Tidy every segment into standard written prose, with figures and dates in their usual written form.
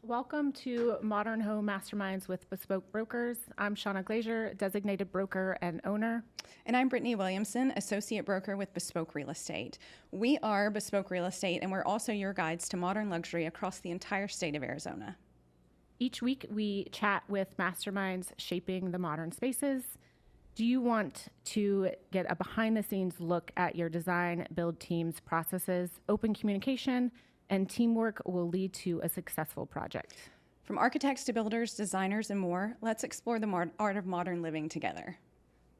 Welcome to Modern Home Masterminds with beSpoke Brokers. I'm Shawna Glazier, designated broker and owner. And I'm Brittainy Williamson, associate broker with beSpoke Real Estate. We are beSpoke Real Estate, and we're also your guides to modern luxury across the entire state of Arizona. Each week, we chat with masterminds shaping the modern spaces. Do you want to get a behind-the-scenes look at your design, build teams, processes? Open communication and teamwork will lead to a successful project. From architects to builders, designers, and more, let's explore the art of modern living together.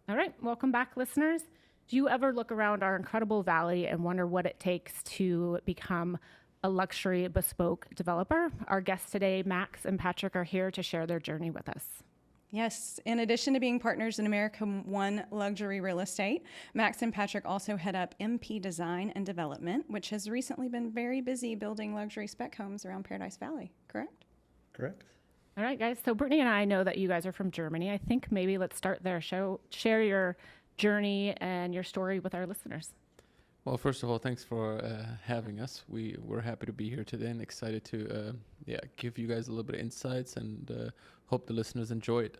All right, welcome back, listeners. Do you ever look around our incredible valley and wonder what it takes to become a luxury bespoke developer? Our guests today, Max and Patrick, are here to share their journey with us. Yes, in addition to being partners in American One Luxury Real Estate, Max and Patrick also head up MP Design and Development, which has recently been very busy building luxury spec homes around Paradise Valley, correct? Correct. All right, guys. So Brittainy and I know that you guys are from Germany. I think maybe let's start there. Share your journey and your story with our listeners. Well, first of all, thanks for having us. We're happy to be here today and excited to give you guys a little bit of insights and hope the listeners enjoy it.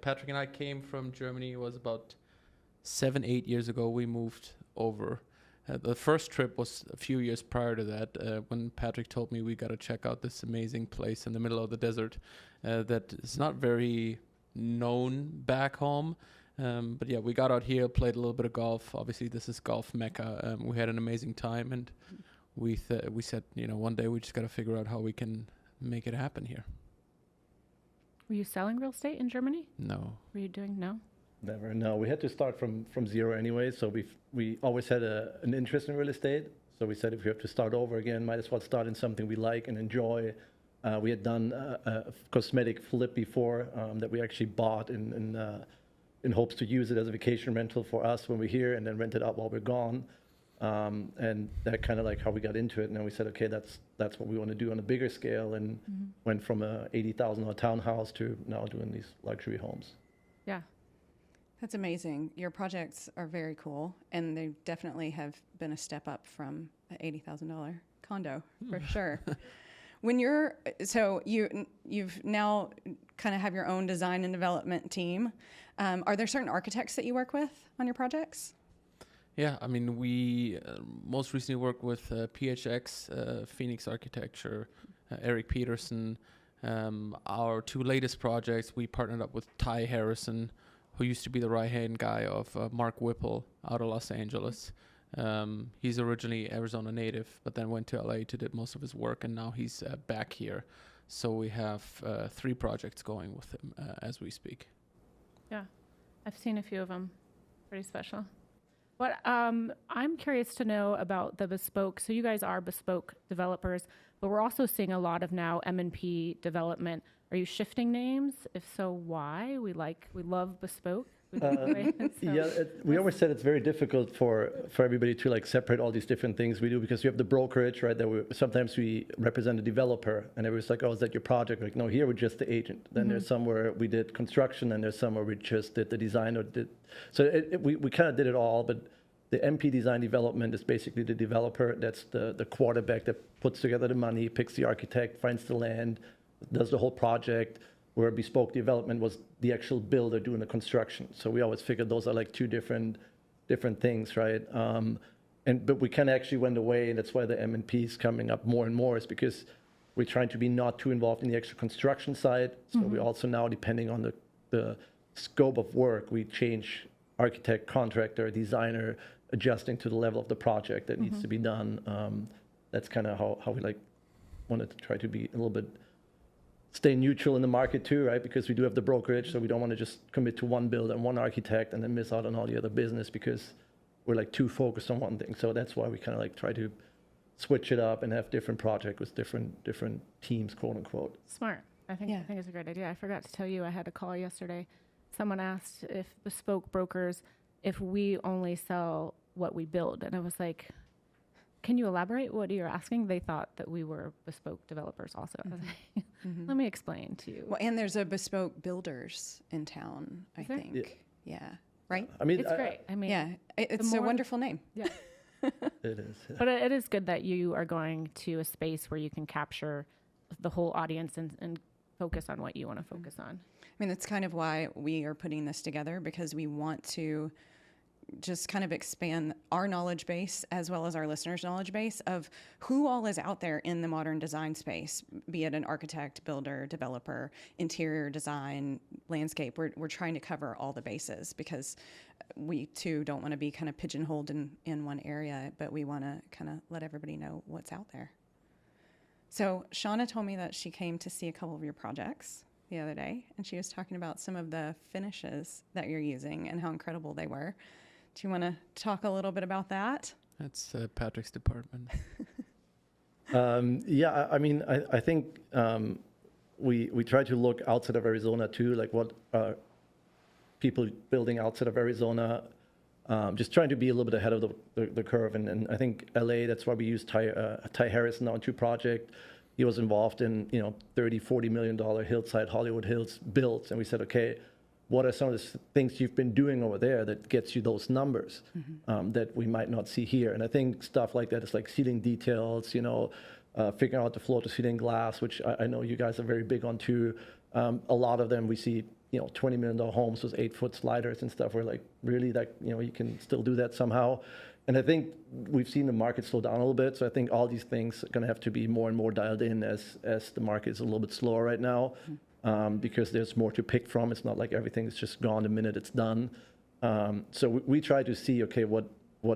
Patrick and I came from Germany. It was about 7-8 years ago. We moved over. The first trip was a few years prior to that when Patrick told me we got to check out this amazing place in the middle of the desert that is not very known back home. But yeah, we got out here, played a little bit of golf. Obviously, this is golf mecca. We had an amazing time, and we said, one day we just got to figure out how we can make it happen here. Were you selling real estate in Germany? No. Were you doing no? Never. No, we had to start from zero anyway. So we always had an interest in real estate. So we said if we have to start over again, might as well start in something we like and enjoy. We had done a cosmetic flip before that we actually bought in hopes to use it as a vacation rental for us when we're here and then rent it out while we're gone. And that kind of like how we got into it. And then we said, okay, that's what we want to do on a bigger scale, and went from a $80,000 townhouse to now doing these luxury homes. Yeah. That's amazing. Your projects are very cool, and they definitely have been a step up from an $80,000 condo, for sure. When you've now kind of have your own design and development team. Are there certain architects that you work with on your projects? Yeah, I mean, we most recently worked with PHX, Phoenix Architecture, Eric Peterson. Our two latest projects, we partnered up with Ty Harrison, who used to be the right-hand guy of Mark Whipple out of Los Angeles. He's originally Arizona native, but then went to LA to do most of his work, and now he's back here. So we have 3 projects going with him as we speak. Yeah, I've seen a few of them. Pretty special. What I'm curious to know about the bespoke. So you guys are bespoke developers, but we're also seeing a lot of now M&P development. Are you shifting names? If so, why? We love bespoke. We always said it's very difficult for everybody to like separate all these different things we do, because you have the brokerage, right? That sometimes we represent a developer, and everyone's like, "Oh, is that your project?" Like, no, here we're just the agent. Then there's somewhere we did construction, and there's somewhere we just did the design or did. So we kind of did it all, but the MP design development is basically the developer. That's the quarterback that puts together the money, picks the architect, finds the land, does the whole project. Where bespoke development was the actual builder doing the construction. So we always figured those are like two different things, right? But we kind of actually went away, and that's why the M&P is coming up more and more, is because we're trying to be not too involved in the actual construction side. So we also now, depending on the scope of work, we change architect, contractor, designer, adjusting to the level of the project that needs to be done. That's kind of how we like wanted to try to be a little bit stay neutral in the market too, right? Because we do have the brokerage, so we don't want to just commit to one build and one architect and then miss out on all the other business because we're like too focused on one thing. So that's why we kind of like try to switch it up and have different projects with different teams, quote unquote. Smart. I think it's a great idea. I forgot to tell you, I had a call yesterday. Someone asked if bespoke brokers, if we only sell what we build, and I was like, can you elaborate what you're asking? They thought that we were bespoke developers also. I was like, let me explain to you. Well, and there's a bespoke builders in town, I think. Yeah. Right? I mean, it's great. I mean, yeah, it's a wonderful name. Yeah. It is. Yeah. But it is good that you are going to a space where you can capture the whole audience and focus on what you want to focus on. I mean, that's kind of why we are putting this together, because we want to just kind of expand our knowledge base as well as our listeners' knowledge base of who all is out there in the modern design space, be it an architect, builder, developer, interior design, landscape. We're trying to cover all the bases, because we too don't want to be kind of pigeonholed in one area, but we want to kind of let everybody know what's out there. So Shawna told me that she came to see a couple of your projects the other day, and she was talking about some of the finishes that you're using and how incredible they were. Do you want to talk a little bit about that? That's Patrick's department. Yeah, I mean, I think we try to look outside of Arizona too, like what are people building outside of Arizona, just trying to be a little bit ahead of the curve. And I think LA, that's why we used Ty Harrison on 2 projects. He was involved in, $30-40 million hillside Hollywood Hills builds. And we said, okay, what are some of the things you've been doing over there that gets you those numbers that we might not see here? And I think stuff like that is like ceiling details, figuring out the floor to ceiling glass, which I know you guys are very big on too. A lot of them we see, $20 million homes with 8-foot sliders and stuff. We're like, really, like, you can still do that somehow. And I think we've seen the market slow down a little bit. So I think all these things are going to have to be more and more dialed in as the market is a little bit slower right now. Because there's more to pick from. It's not like everything is just gone the minute it's done. So we try to see, okay, what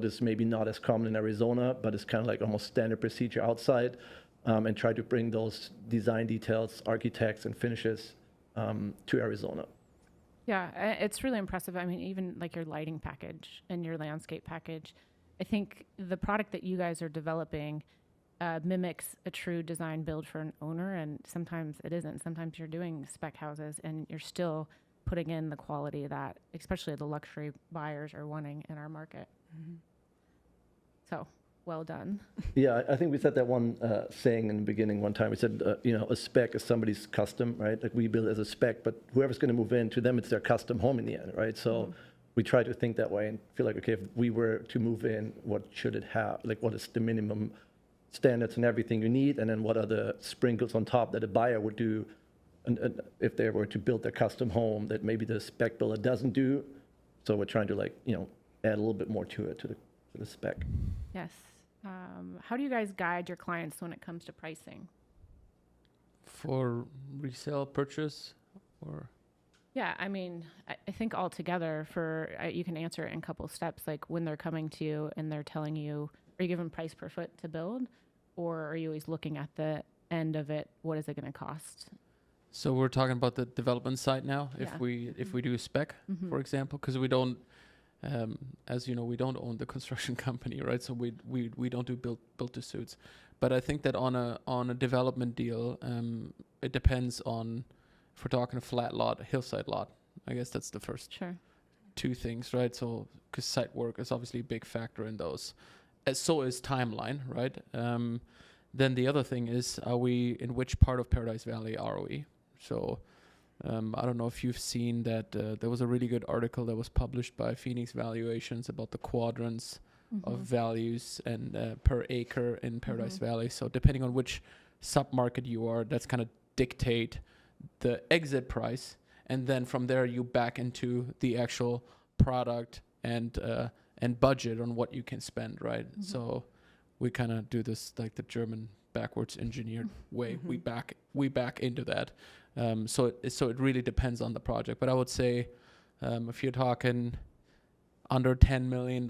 is maybe not as common in Arizona, but it's kind of like almost standard procedure outside, and try to bring those design details, architects, and finishes to Arizona. Yeah, it's really impressive. I mean, even like your lighting package and your landscape package, I think the product that you guys are developing mimics a true design build for an owner, and sometimes it isn't. Sometimes you're doing spec houses and you're still putting in the quality that especially the luxury buyers are wanting in our market. Mm-hmm. So well done. Yeah, I think we said that one saying in the beginning one time. We said, a spec is somebody's custom, right? Like we build as a spec, but whoever's going to move in, to them it's their custom home in the end, right? So we try to think that way and feel like, okay, if we were to move in, what should it have? Like what is the minimum standards and everything you need, and then what are the sprinkles on top that a buyer would do and if they were to build their custom home that maybe the spec builder doesn't do. So we're trying to add a little bit more to it, to the spec. Yes. How do you guys guide your clients when it comes to pricing? For resale purchase or? Yeah, I mean, I think altogether you can answer it in a couple of steps, like when they're coming to you and they're telling you, are you giving price per foot to build, or are you always looking at the end of it? What is it going to cost? So we're talking about the development side now. Yeah. If we do a spec, for example, because we don't, as you know, we don't own the construction company, right? So we don't do build to suits. But I think that on a development deal, it depends on if we're talking a flat lot, a hillside lot. I guess that's the first two things, right? So because site work is obviously a big factor in those. So is timeline, right? Then the other thing is, in which part of Paradise Valley are we? So I don't know if you've seen that there was a really good article that was published by Phoenix Valuations about the quadrants of values and per acre in Paradise Valley. So depending on which submarket you are, that's kind of dictate the exit price. And then from there, you back into the actual product and budget on what you can spend, right? So we kind of do this like the German backwards engineered way. We back into that. So it really depends on the project. But I would say if you're talking under $10 million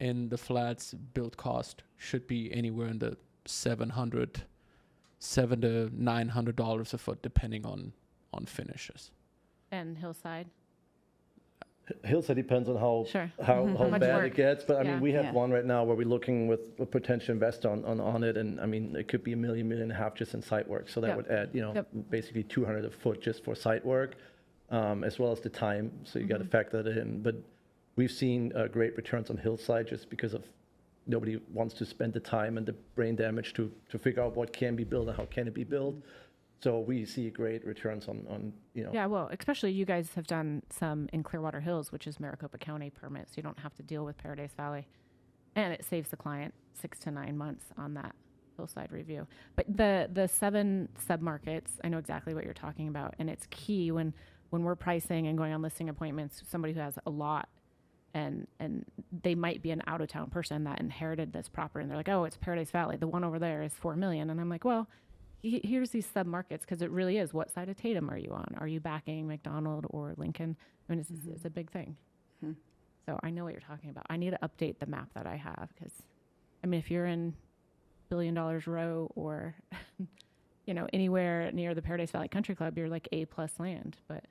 in the flats, build cost should be anywhere in the $700 to $900 a foot, depending on finishes. And hillside? Hillside depends on how Much bad work. it gets, but I mean, we have Yeah. one right now where we're looking with a potential investor on it, and I mean, it could be $1 million and a half just in site work. So that would add, basically $200 a foot just for site work, as well as the time. So you got to factor that in. But we've seen great returns on Hillside just because of nobody wants to spend the time and the brain damage to figure out what can be built and how can it be built. So we see great returns on. Yeah, well, especially you guys have done some in Clearwater Hills, which is Maricopa County permit, so you don't have to deal with Paradise Valley. And it saves the client 6 to 9 months on that hillside review. But the 7 submarkets, I know exactly what you're talking about, and it's key when we're pricing and going on listing appointments. Somebody who has a lot, and they might be an out of town person that inherited this property, and they're like, oh, it's Paradise Valley. The one over there is $4 million, and I'm like, well, here's these submarkets, because it really is. What side of Tatum are you on? Are you backing McDonald or Lincoln? I mean, it's a big thing. Mm-hmm. So I know what you're talking about. I need to update the map that I have, because, I mean, if you're in $1 billion row or, anywhere near the Paradise Valley Country Club, you're like A+ land. But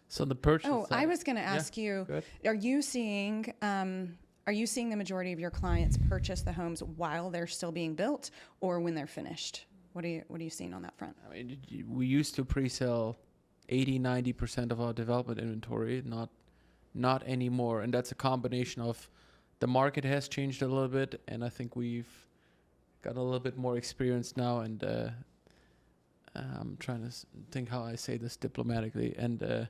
so the purchase. Oh, side, I was going to ask you: go ahead. Are you seeing the majority of your clients purchase the homes while they're still being built, or when they're finished? What are you seeing on that front? I mean, we used to pre-sell 80-90% of our development inventory, not anymore, and that's a combination of the market has changed a little bit, and I think we've got a little bit more experience now, and I'm trying to think how I say this diplomatically, and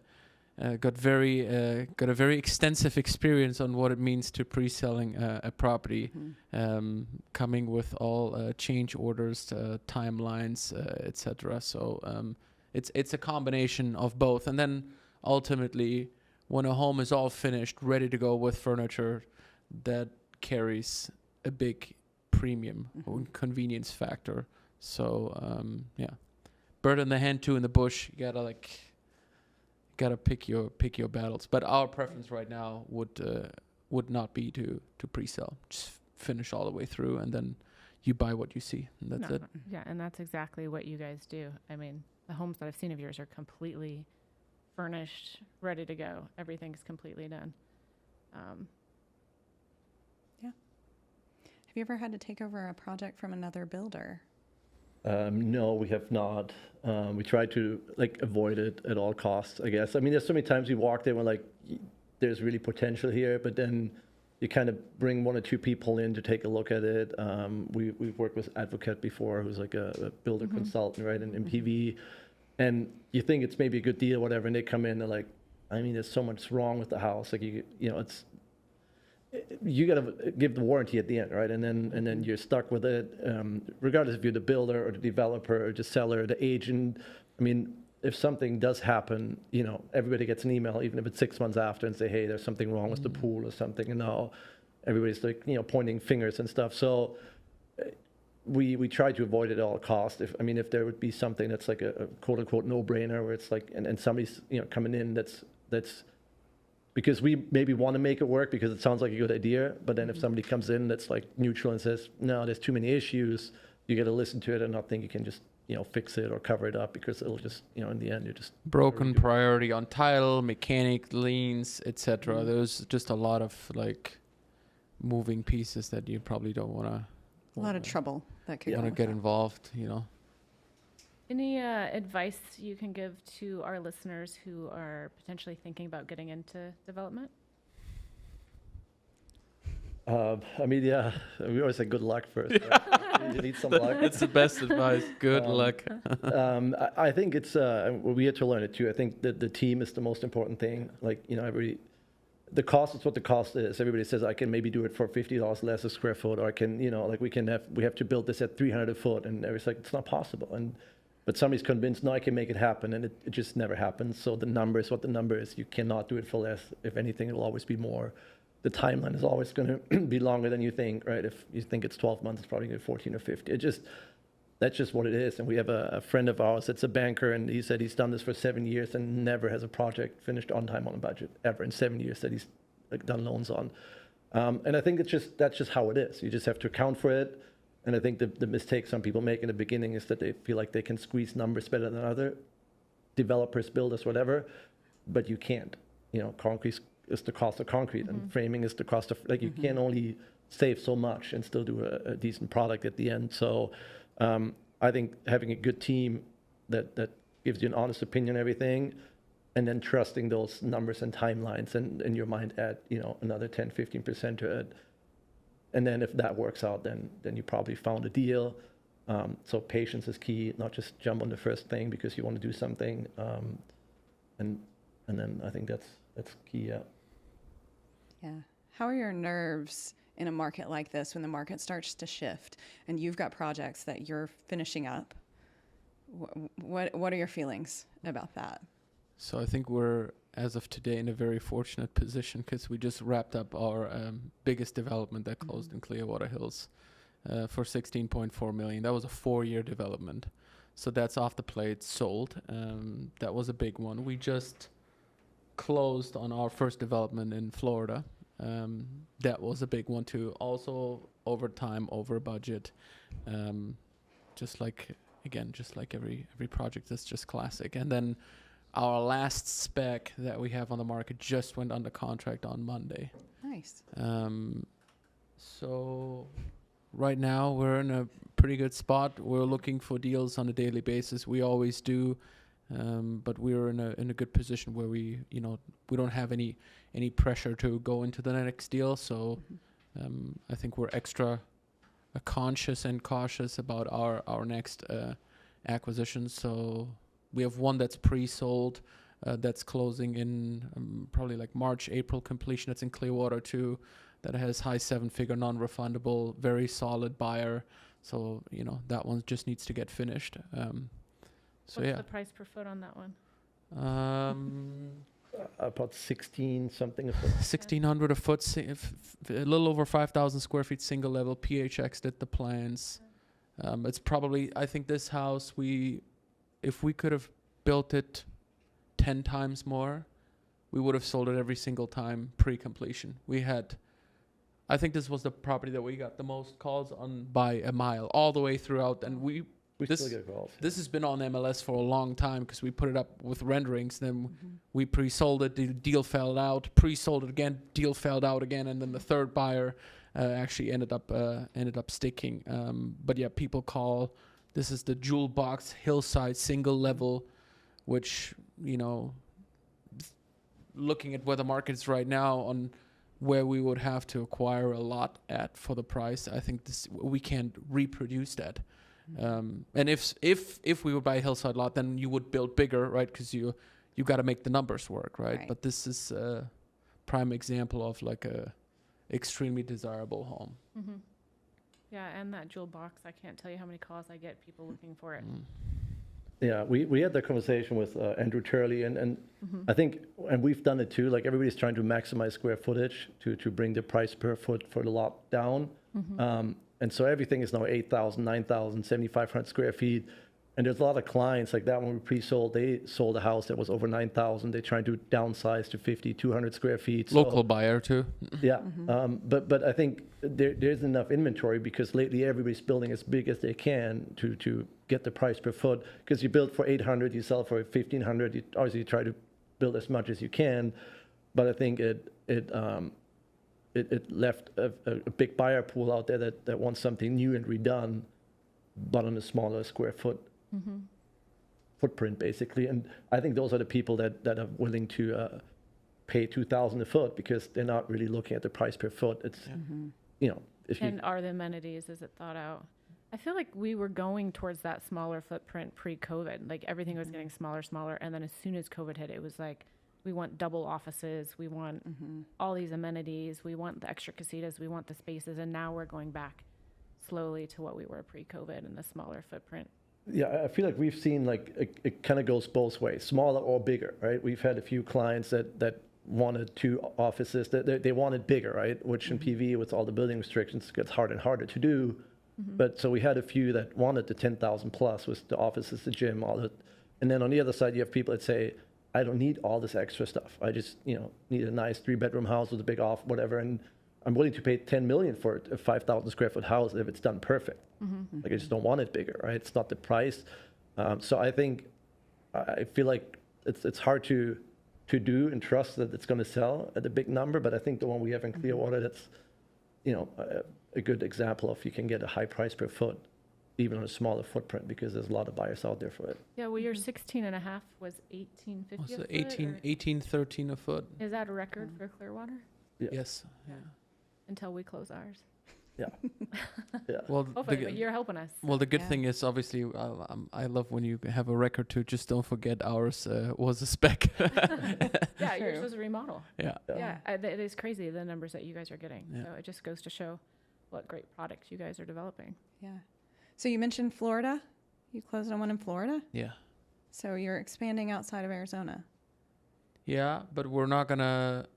got a very extensive experience on what it means to pre-selling a property, coming with all change orders, timelines, etc. So it's a combination of both, and then ultimately, when a home is all finished, ready to go with furniture, that carries a big premium or convenience factor. So bird in the hand, two in the bush. You gotta pick your battles. But our preference right now would not be to pre-sell. Just finish all the way through, and then you buy what you see, and that's it. Yeah, and that's exactly what you guys do. I mean, the homes that I've seen of yours are completely furnished, ready to go. Everything's completely done. Have you ever had to take over a project from another builder? No, we have not. We try to avoid it at all costs, I guess. I mean, there's so many times we walked in, we're like, there's really potential here, but then you kind of bring 1 or 2 people in to take a look at it. We've worked with Advocate before, who's like a builder consultant, right, in PV, and you think it's maybe a good deal, whatever, and they come in, they're like, I mean, there's so much wrong with the house. Like you got to give the warranty at the end, right? And then you're stuck with it, regardless if you're the builder or the developer or the seller, the agent. I mean, if something does happen, everybody gets an email, even if it's 6 months after, and say, hey, there's something wrong with the pool or something. And now everybody's pointing fingers and stuff. So we try to avoid it at all costs. If there would be something that's like a quote unquote no-brainer, where it's like, and somebody's coming in that's because we maybe want to make it work because it sounds like a good idea, but then if somebody comes in that's like neutral and says, no, there's too many issues, you got to listen to it and not think you can just fix it or cover it up, because it'll just in the end you're just broken priority on title, mechanic, liens, etc. There's just a lot of moving pieces that you probably don't want to. A lot of trouble that could want to get involved. Any advice you can give to our listeners who are potentially thinking about getting into development? We always say good luck first. Right? You need some luck. That's the best advice. Good luck. I think it's we had to learn it too. I think that the team is the most important thing. The cost is what the cost is. Everybody says I can maybe do it for $50 less a square foot, or I can, we have to build this at 300 a foot, and everybody's like, it's not possible. But somebody's convinced, no, I can make it happen, and it just never happens. So the number is what the number is. You cannot do it for less. If anything, it will always be more. The timeline is always going to be longer than you think, right? If you think it's 12 months, it's probably going to be 14 or 15. That's just what it is. And we have a friend of ours that's a banker, and he said he's done this for 7 years and never has a project finished on time, on a budget, ever in 7 years that he's done loans on. And I think that's just how it is. You just have to account for it. And I think the mistake some people make in the beginning is that they feel like they can squeeze numbers better than other developers, builders, whatever, but you can't. Concrete is the cost of concrete, and framing is the cost of, you can only save so much and still do a decent product at the end. So I think having a good team that gives you an honest opinion on everything, and then trusting those numbers and timelines, and in your mind add another 10-15% to it. And then if that works out, then you probably found a deal. So patience is key, not just jump on the first thing because you want to do something. And then I think that's key, yeah. Yeah. How are your nerves in a market like this, when the market starts to shift and you've got projects that you're finishing up? What are your feelings about that? So I think we're, as of today, in a very fortunate position because we just wrapped up our biggest development that closed in Clearwater Hills for $16.4 million. That was a 4-year development. So that's off the plate, sold. That was a big one. We just closed on our first development in Florida. That was a big one too. Also over time, over budget. Just like every project, that's just classic. And then our last spec that we have on the market just went under contract on Monday. Nice. So right now we're in a pretty good spot. We're looking for deals on a daily basis. We always do. But we're in a good position where we don't have any pressure to go into the next deal. So I think we're extra conscious and cautious about our next acquisition. So we have one that's pre-sold, that's closing in probably like March, April completion. That's in Clearwater too. That has high 7-figure non-refundable, very solid buyer. So that one just needs to get finished. What's the price per foot on that one? About 16 something a foot. 1,600 a foot, a little over 5,000 square feet, single level. PHX did the plans. It's probably, I think this house, if we could have built it 10 times more, we would have sold it every single time pre-completion. I think this was the property that we got the most calls on by a mile, all the way throughout. And we still get calls. This has been on MLS for a long time because we put it up with renderings. Then we pre-sold it. The deal fell out. Pre-sold it again. Deal fell out again. And then the third buyer actually ended up sticking. But yeah, people call. This is the jewel box hillside single level, which looking at where the market is right now on where we would have to acquire a lot at for the price. I think we can't reproduce that. And if we would buy a hillside lot, then you would build bigger, right? Because you got to make the numbers work, right? But this is a prime example of like a extremely desirable home. Mm-hmm. Yeah, and that jewel box, I can't tell you how many calls I get, people looking for it. Yeah, we had that conversation with Andrew Turley, and I think, and we've done it too, like everybody's trying to maximize square footage to bring the price per foot for the lot down. And so everything is now 8,000, 9,000, 7,500 square feet. And there's a lot of clients like that when we pre-sold, they sold a house that was over 9,000. They're trying to downsize to 50, 200 square feet. Local buyer too. Yeah. But I think there's enough inventory because lately everybody's building as big as they can to get the price per foot. Because you build for 800, you sell for 1,500. You obviously try to build as much as you can. But I think it left a big buyer pool out there that wants something new and redone, but on a smaller square footprint, basically. And I think those are the people that are willing to pay $2,000 a foot because they're not really looking at the price per foot. It's, And are the amenities, is it thought out? I feel like we were going towards that smaller footprint pre-COVID. Like everything was getting smaller. And then as soon as COVID hit, it was like, we want double offices. We want all these amenities. We want the extra casitas. We want the spaces. And now we're going back slowly to what we were pre-COVID and the smaller footprint. Yeah, I feel like we've seen like it kind of goes both ways, smaller or bigger, right? We've had a few clients that wanted 2 offices, that they wanted bigger, right? Which in PV with all the building restrictions gets harder and harder to do. But so we had a few that wanted the 10,000 plus with the offices, the gym, all that. And then on the other side, you have people that say, I don't need all this extra stuff. I just, need a nice 3-bedroom house with a big off, whatever. And I'm willing to pay $10 million for a 5,000 square foot house if it's done perfect. Like I just don't want it bigger, right? It's not the price. So I feel like it's hard to do and trust that it's going to sell at a big number. But I think the one we have in Clearwater, that's, a good example of you can get a high price per foot, even on a smaller footprint, because there's a lot of buyers out there for it. Yeah, well, your 16 and a half was 1850 Was a it foot? 1813 a foot? Is that a record for Clearwater? Yeah. Yes. Yeah. Until we close ours. Yeah. Yeah. Well, Hopefully, but you're helping us. well, the good Yeah. thing is obviously I love when you have a record too. Just don't forget ours was a spec. Yeah, yours True. was a remodel. Yeah. Yeah, it is crazy the numbers that you guys are getting. Yeah. So it just goes to show what great product you guys are developing. Yeah. So you mentioned Florida. You closed on one in Florida. Yeah. So you're expanding outside of Arizona. Yeah, but we're not gonna.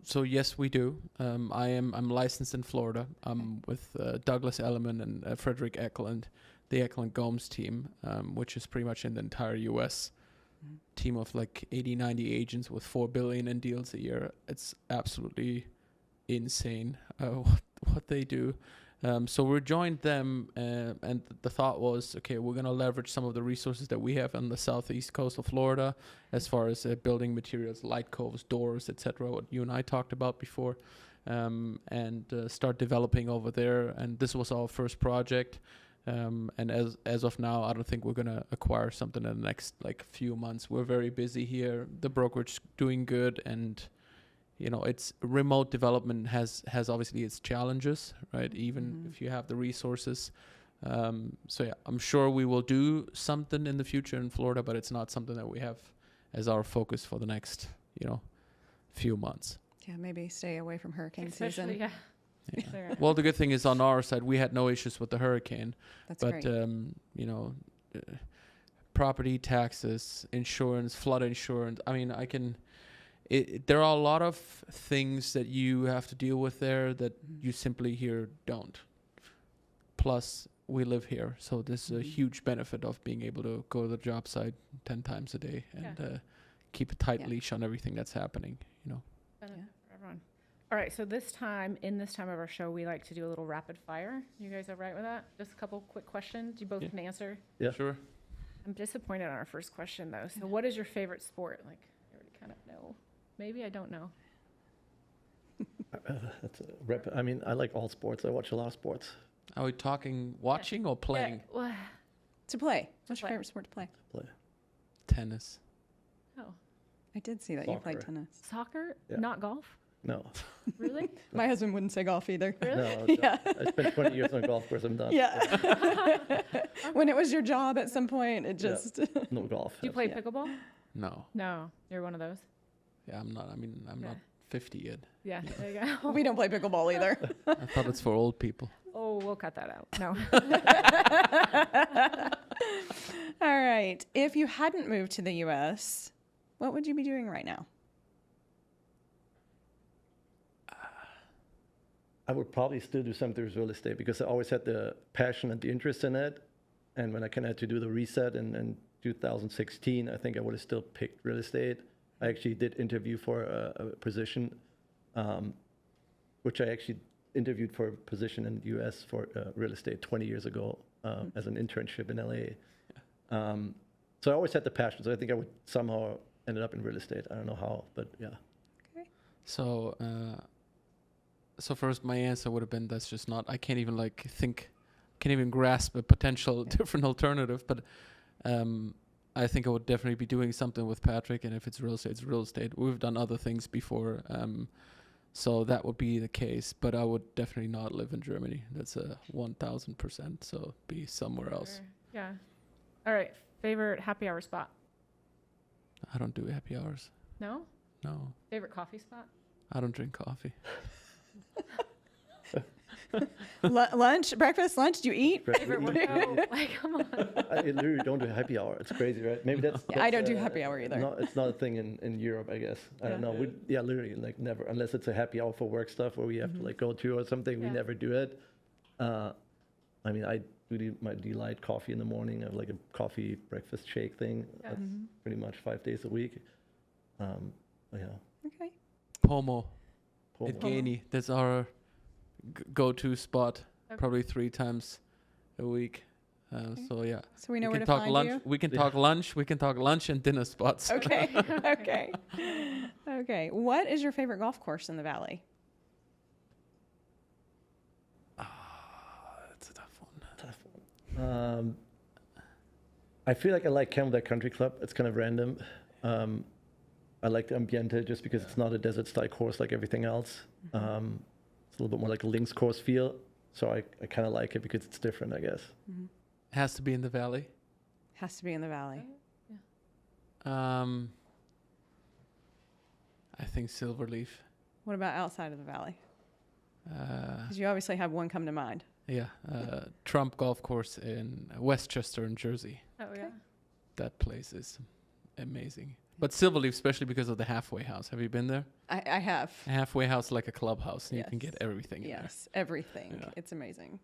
So yes, we do. I'm licensed in Florida. I'm with Douglas Elliman and Frederick Eklund, the Eklund Gomes team, which is pretty much in the entire U.S. Team of like 80, 90 agents with $4 billion in deals a year. It's absolutely insane what they do. So we joined them, and the thought was, okay, we're going to leverage some of the resources that we have on the southeast coast of Florida, as far as building materials, light coves, doors, etc. What you and I talked about before, and start developing over there. And this was our first project. And as of now, I don't think we're going to acquire something in the next like few months. We're very busy here. The brokerage doing good, and it's remote development has obviously its challenges, right? Even if you have the resources. So yeah, I'm sure we will do something in the future in Florida, but it's not something that we have as our focus for the next, few months. Yeah, maybe stay away from hurricane Especially, season. yeah. Yeah. There. Well, the good thing is on our side, we had no issues with the hurricane, That's but great. property taxes, insurance, flood insurance. I mean, there are a lot of things that you have to deal with there that you simply here don't. Plus, we live here, so this is a huge benefit of being able to go to the job site 10 times a day and keep a tight leash on everything that's happening. Benefit for everyone. All right, so this time of our show, we like to do a little rapid fire. You guys all right with that? Just a couple quick questions. You both can answer. Yeah. Sure. I'm disappointed on our first question, though. So what is your favorite sport? Like, I already kind of know. Maybe I don't know. That's a rep. I mean, I like all sports. I watch a lot of sports. Are we talking watching or playing? Yeah, well, To play. What's your play. favorite sport to play? Play. Tennis. oh, I did see that you played Soccer. tennis. soccer, Yeah. not golf? No. Really? My husband wouldn't say golf either. Really? No. Yeah. I spent 20 years on a golf course. I'm done. Yeah. When it was your job at some point, it just. No golf. Do you play Yeah. pickleball? No. No, you're one of those. Yeah, I'm not. I mean, I'm Yeah. not 50 yet. Yeah, there you go. We don't play pickleball either. I thought it's for old people. Oh, we'll cut that out. No. All right. If you hadn't moved to the U.S., what would you be doing right now? I would probably still do something with real estate because I always had the passion and the interest in it. And when I kind of had to do the reset in 2016, I think I would have still picked real estate. I actually did interview for a position, which I actually interviewed for a position in the U.S. for real estate 20 years ago as an internship in L.A. So I always had the passion. So I think I would somehow ended up in real estate. I don't know how, but yeah. Okay. So, so first my answer would have been that's just not. I can't even can't even grasp a potential different alternative. But I think I would definitely be doing something with Patrick. And if it's real estate, it's real estate. We've done other things before. So that would be the case, but I would definitely not live in Germany. That's a 1,000%. So be somewhere else. Yeah. All right. Favorite happy hour spot? I don't do happy hours. No? No, Favorite coffee spot? I don't drink coffee. Lunch, breakfast, lunch, do you eat? Favorite workout? Like, come on. I literally don't do happy hour. It's crazy, right? Maybe that's. Yeah, I don't do that's, happy hour either. It's not a thing in Europe, I guess. I don't know. Literally, like never, unless it's a happy hour for work stuff where we have to like go to or something. We Yeah. never do it. I mean, I do my delight coffee in the morning. I have like a coffee breakfast shake thing. Yeah. That's pretty much 5 days a week. Yeah. Okay. Pomo. Pomo. At Gainey. That's our go-to spot. Okay. Probably 3 times a week. So yeah. So we know We where can to talk find lunch. you. We can talk lunch. We can talk lunch and dinner spots. Okay. Okay. Okay. What is your favorite golf course in the valley? That's a tough one. I feel like I like Camelback Country Club. It's kind of random. I like the ambiente just because it's not a desert style course like everything else. It's a little bit more like a links course feel. So I kind of like it because it's different, I guess. Mm-hmm. Has to be in the valley. Has to be in the valley. I think Silverleaf. What about outside of the valley? Because you obviously have one come to mind. Yeah, Trump Golf Course in Westchester, in Jersey. Oh, yeah. That place is amazing. But Silverleaf, especially because of the halfway house. Have you been there? I have. A halfway house like a clubhouse, and you can Yes. get everything in there. Yes, everything. Yeah. It's amazing.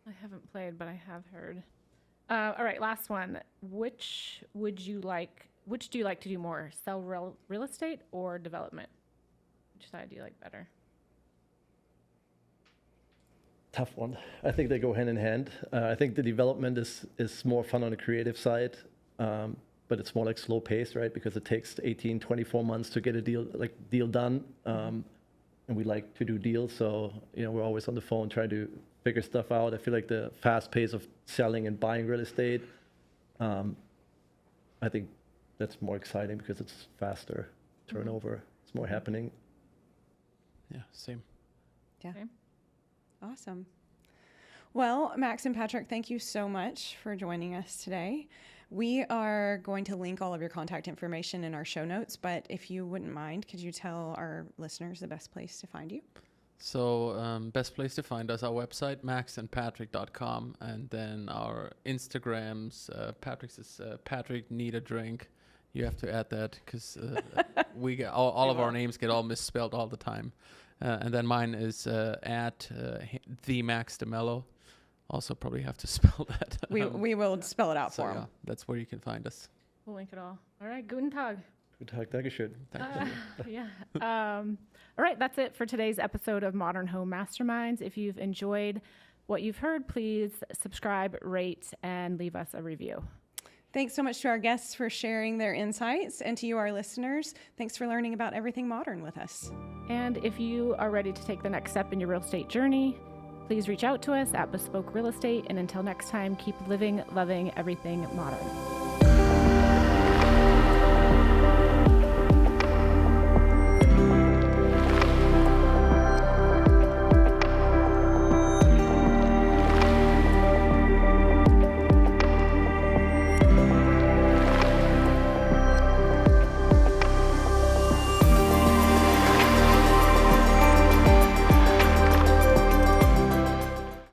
I haven't played, but I have heard. All right, last one. Which do you like to do more? Sell real estate or development? Which side do you like better? Tough one. I think they go hand in hand. I think the development is more fun on the creative side, but it's more like slow paced, right? Because it takes 18, 24 months to get a deal done. And we like to do deals. So, we're always on the phone trying to figure stuff out. I feel like the fast pace of selling and buying real estate, I think that's more exciting because it's faster turnover. It's more happening. Yeah, same. Yeah. Okay. Awesome. Well, Max and Patrick, thank you so much for joining us today. We are going to link all of your contact information in our show notes, but if you wouldn't mind, could you tell our listeners the best place to find you? So best place to find us, our website, maxandpatrick.com, and then our Instagrams. Patrick's is Patrick Need a Drink. You have to add that because we get all of our names get all misspelled all the time. And then mine is at the Max DeMello. Also, probably have to spell that. We will spell it out so for yeah, them. that's where you can find us. We'll link it all. All right, guten Tag. Good talk. Dankeschön. Yeah. All right, that's it for today's episode of Modern Home Masterminds. If you've enjoyed what you've heard, please subscribe, rate, and leave us a review. Thanks so much to our guests for sharing their insights, and to you, our listeners, thanks for learning about everything modern with us. And if you are ready to take the next step in your real estate journey, please reach out to us at beSpoke Real Estate. And until next time, keep living, loving everything modern.